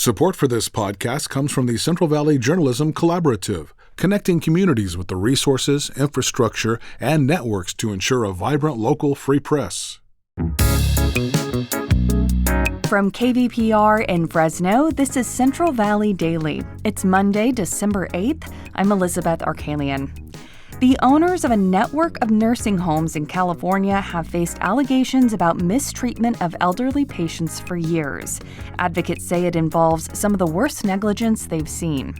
Support for this podcast comes from the Central Valley Journalism Collaborative, connecting communities with the resources, infrastructure, and networks to ensure a vibrant local free press. From KVPR in Fresno, this is Central Valley Daily. It's Monday, December 8th. I'm Elizabeth Arkalian. The owners of a network of nursing homes in California have faced allegations about mistreatment of elderly patients for years. Advocates say it involves some of the worst negligence they've seen.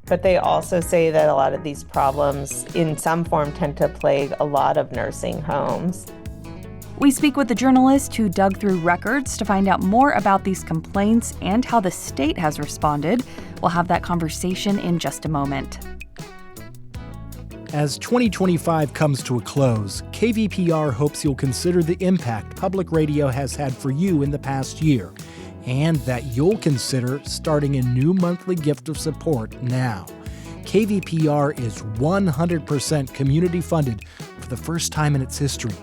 But they also say that a lot of these problems in some form tend to plague a lot of nursing homes. We speak with a journalist who dug through records to find out more about these complaints and how the state has responded. We'll have that conversation in just a moment. As 2025 comes to a close, KVPR hopes you'll consider the impact public radio has had for you in the past year, and that you'll consider starting a new monthly gift of support now. KVPR is 100% community funded for the first time in its history.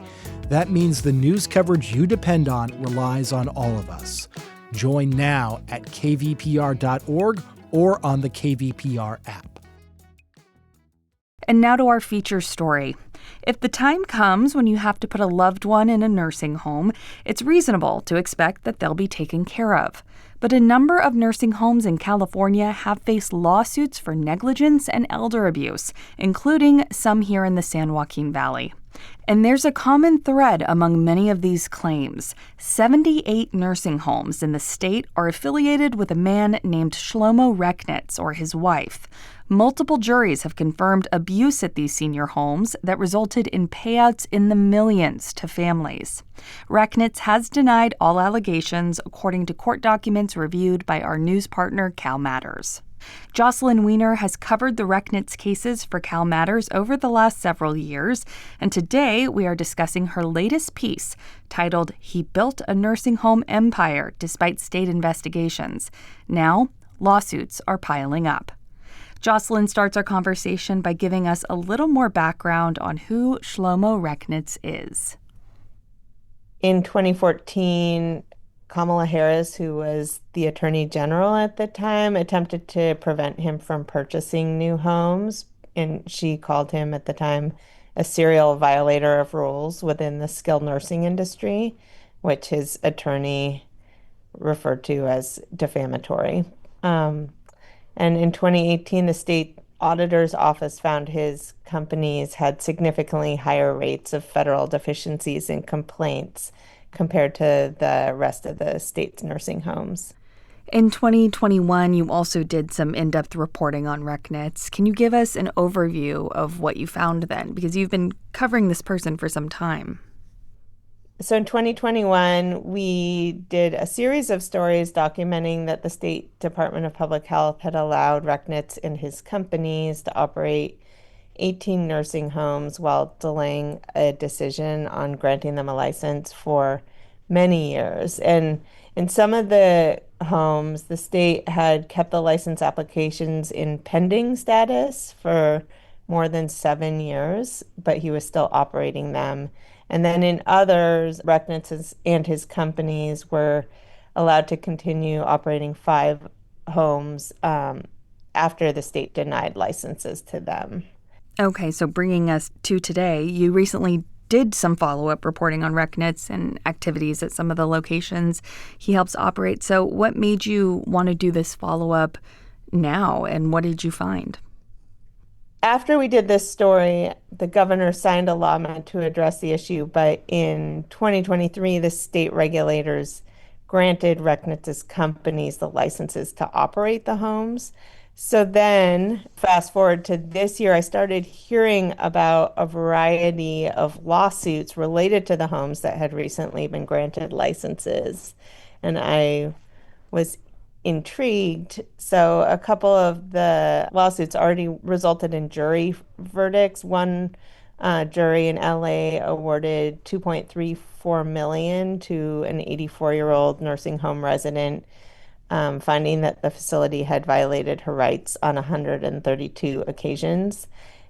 That means the news coverage you depend on relies on all of us. Join now at kvpr.org or on the KVPR app. And now to our feature story. If the time comes when you have to put a loved one in a nursing home, it's reasonable to expect that they'll be taken care of. But a number of nursing homes in California have faced lawsuits for negligence and elder abuse, including some here in the San Joaquin Valley. And there's a common thread among many of these claims. 78 nursing homes in the state are affiliated with a man named Shlomo Rechnitz or his wife. Multiple juries have confirmed abuse at these senior homes that resulted in payouts in the millions to families. Rechnitz has denied all allegations, according to court documents reviewed by our news partner, CalMatters. Jocelyn Wiener has covered the Rechnitz cases for CalMatters over the last several years, and today we are discussing her latest piece titled, "He Built a Nursing Home Empire Despite State Investigations." Now, lawsuits are piling up. Jocelyn starts our conversation by giving us a little more background on who Shlomo Rechnitz is. In 2014, Kamala Harris, who was the Attorney General at the time, attempted to prevent him from purchasing new homes, and she called him at the time a serial violator of rules within the skilled nursing industry, which his attorney referred to as defamatory. And in 2018, the state auditor's office found his companies had significantly higher rates of federal deficiencies and complaints compared to the rest of the state's nursing homes. In 2021, you also did some in-depth reporting on Rechnitz. Can you give us an overview of what you found then? Because you've been covering this person for some time. So in 2021, we did a series of stories documenting that the State Department of Public Health had allowed Rechnitz and his companies to operate 18 nursing homes while delaying a decision on granting them a license for many years. And in some of the homes, the state had kept the license applications in pending status for more than 7 years, but he was still operating them. And then in others, Rechnitz and his companies were allowed to continue operating 5 homes after the state denied licenses to them. Okay, so bringing us to today, you recently did some follow-up reporting on Rechnitz and activities at some of the locations he helps operate. So what made you want to do this follow-up now, and what did you find? After we did this story, the governor signed a law meant to address the issue, but in 2023, the state regulators granted Rechnitz's companies the licenses to operate the homes. So then, fast forward to this year, I started hearing about a variety of lawsuits related to the homes that had recently been granted licenses. And I was intrigued. So a couple of the lawsuits already resulted in jury verdicts. One jury in LA awarded $2.34 million to an 84-year-old nursing home resident, finding that the facility had violated her rights on 132 occasions.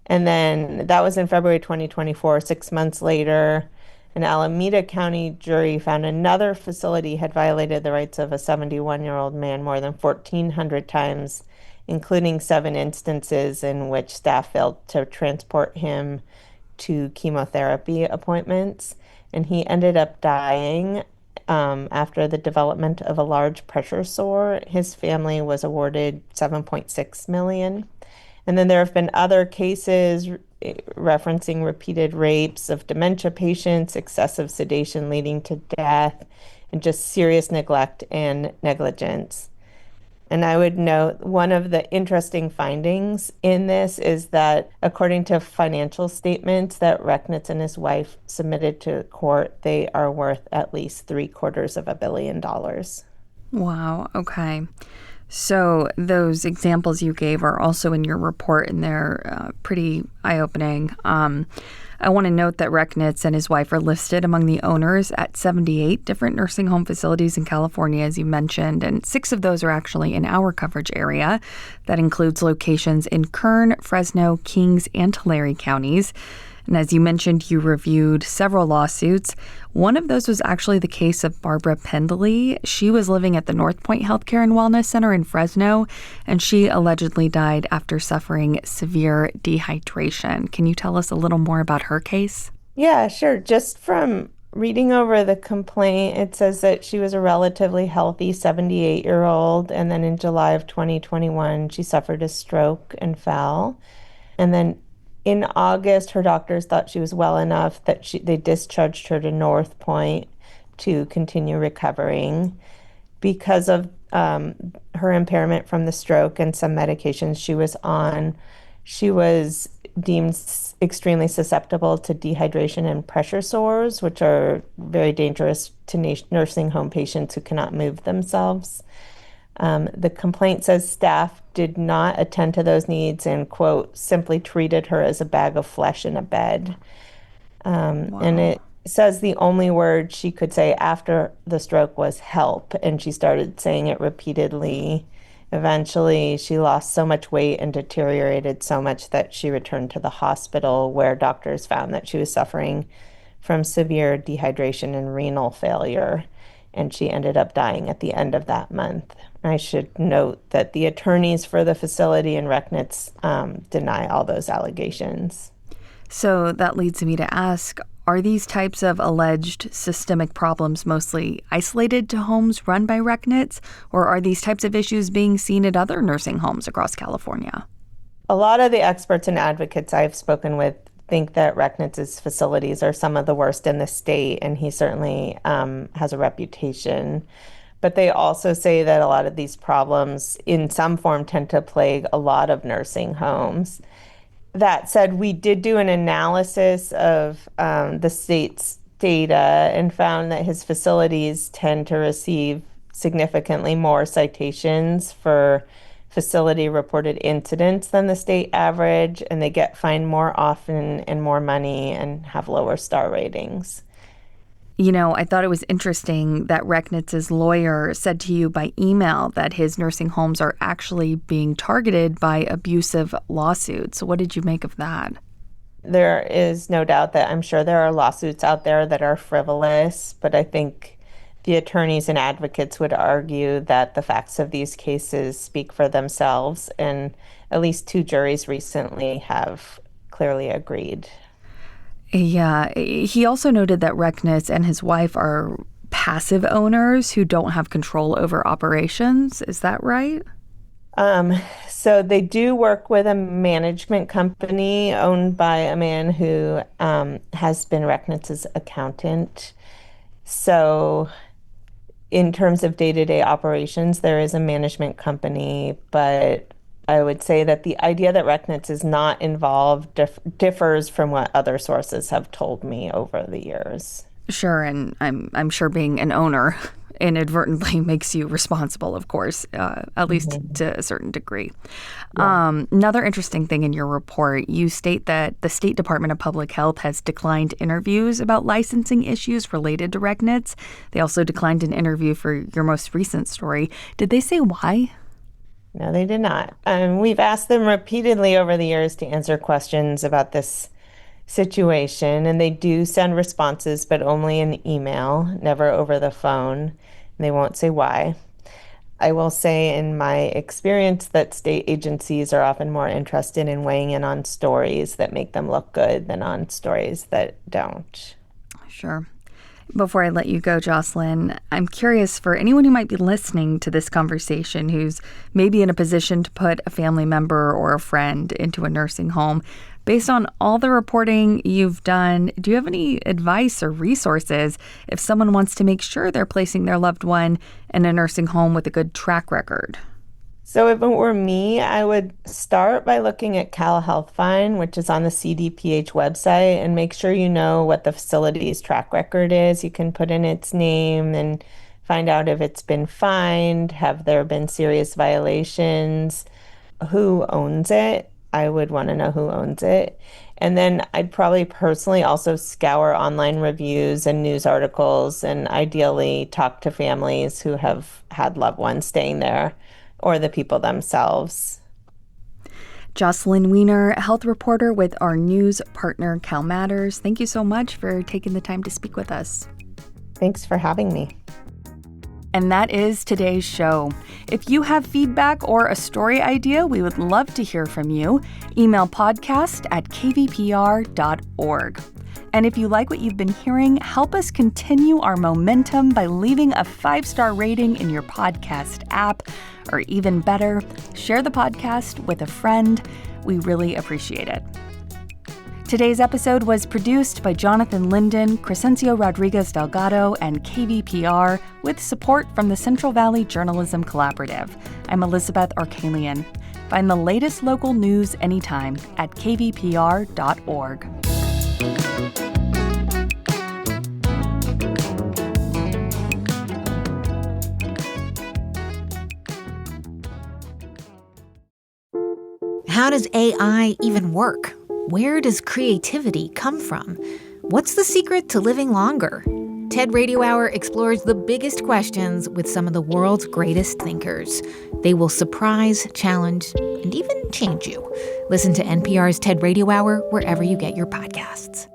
And then that was in February 2024. 6 months later, An Alameda County jury found another facility had violated the rights of a 71-year-old man more than 1,400 times, including 7 instances in which staff failed to transport him to chemotherapy appointments. And he ended up dying after the development of a large pressure sore. His family was awarded $7.6 million. And then there have been other cases referencing repeated rapes of dementia patients, excessive sedation leading to death, and just serious neglect and negligence. And I would note one of the interesting findings in this is that according to financial statements that Rechnitz and his wife submitted to court, they are worth at least $750 million. Wow. Okay. So those examples you gave are also in your report, and they're pretty eye-opening. I want to note that Rechnitz and his wife are listed among the owners at 78 different nursing home facilities in California, as you mentioned, and 6 of those are actually in our coverage area. That includes locations in Kern, Fresno, Kings, and Tulare counties. And as you mentioned, you reviewed several lawsuits. One of those was actually the case of Barbara Pendley. She was living at the North Point Healthcare and Wellness Center in Fresno, and she allegedly died after suffering severe dehydration. Can you tell us a little more about her case? Yeah, sure. Just from reading over the complaint, it says that she was a relatively healthy 78-year-old, and then in July of 2021, she suffered a stroke and fell. And then in August, her doctors thought she was well enough that they discharged her to North Point to continue recovering. Because of her impairment from the stroke and some medications she was on, she was deemed extremely susceptible to dehydration and pressure sores, which are very dangerous to nursing home patients who cannot move themselves. The complaint says staff did not attend to those needs and, quote, simply treated her as a bag of flesh in a bed. Wow. And it says the only word she could say after the stroke was help, and she started saying it repeatedly. Eventually, she lost so much weight and deteriorated so much that she returned to the hospital, where doctors found that she was suffering from severe dehydration and renal failure, and she ended up dying at the end of that month. I should note that the attorneys for the facility and Rechnitz deny all those allegations. So that leads me to ask, are these types of alleged systemic problems mostly isolated to homes run by Rechnitz, or are these types of issues being seen at other nursing homes across California? A lot of the experts and advocates I've spoken with think that Rechnitz's facilities are some of the worst in the state, and he certainly has a reputation. But they also say that a lot of these problems in some form tend to plague a lot of nursing homes. That said, we did do an analysis of the state's data and found that his facilities tend to receive significantly more citations for facility reported incidents than the state average, and they get fined more often and more money and have lower star ratings. You know, I thought it was interesting that Rechnitz's lawyer said to you by email that his nursing homes are actually being targeted by abusive lawsuits. So what did you make of that? There is no doubt that I'm sure there are lawsuits out there that are frivolous, but I think the attorneys and advocates would argue that the facts of these cases speak for themselves, and at least 2 juries recently have clearly agreed. Yeah, he also noted that Rechnitz and his wife are passive owners who don't have control over operations. Is that right? So they do work with a management company owned by a man who has been Rechnitz's accountant. So in terms of day-to-day operations, there is a management company, but I would say that the idea that Rechnitz is not involved differs from what other sources have told me over the years. Sure, and I'm sure being an owner inadvertently makes you responsible, of course, at least to a certain degree. Yeah. Another interesting thing in your report, you state that the State Department of Public Health has declined interviews about licensing issues related to Rechnitz. They also declined an interview for your most recent story. Did they say why? No, they did not. We've asked them repeatedly over the years to answer questions about this situation, and they do send responses, but only in email, never over the phone. And they won't say why. I will say in my experience that state agencies are often more interested in weighing in on stories that make them look good than on stories that don't. Sure. Before I let you go, Jocelyn, I'm curious for anyone who might be listening to this conversation who's maybe in a position to put a family member or a friend into a nursing home. Based on all the reporting you've done, do you have any advice or resources if someone wants to make sure they're placing their loved one in a nursing home with a good track record? So if it were me, I would start by looking at Cal Health Find, which is on the CDPH website, and make sure you know what the facility's track record is. You can put in its name and find out if it's been fined, have there been serious violations, who owns it. I would want to know who owns it. And then I'd probably personally also scour online reviews and news articles and ideally talk to families who have had loved ones staying there or the people themselves. Jocelyn Wiener, health reporter with our news partner CalMatters. Thank you so much for taking the time to speak with us. Thanks for having me. And that is today's show. If you have feedback or a story idea, we would love to hear from you. Email podcast@kvpr.org. And if you like what you've been hearing, help us continue our momentum by leaving a 5-star rating in your podcast app, or even better, share the podcast with a friend. We really appreciate it. Today's episode was produced by Jonathan Linden, Crescencio Rodriguez Delgado, and KVPR, with support from the Central Valley Journalism Collaborative. I'm Elizabeth Arkalian. Find the latest local news anytime at kvpr.org. How does AI even work? Where does creativity come from? What's the secret to living longer? TED Radio Hour explores the biggest questions with some of the world's greatest thinkers. They will surprise, challenge, and even change you. Listen to NPR's TED Radio Hour wherever you get your podcasts.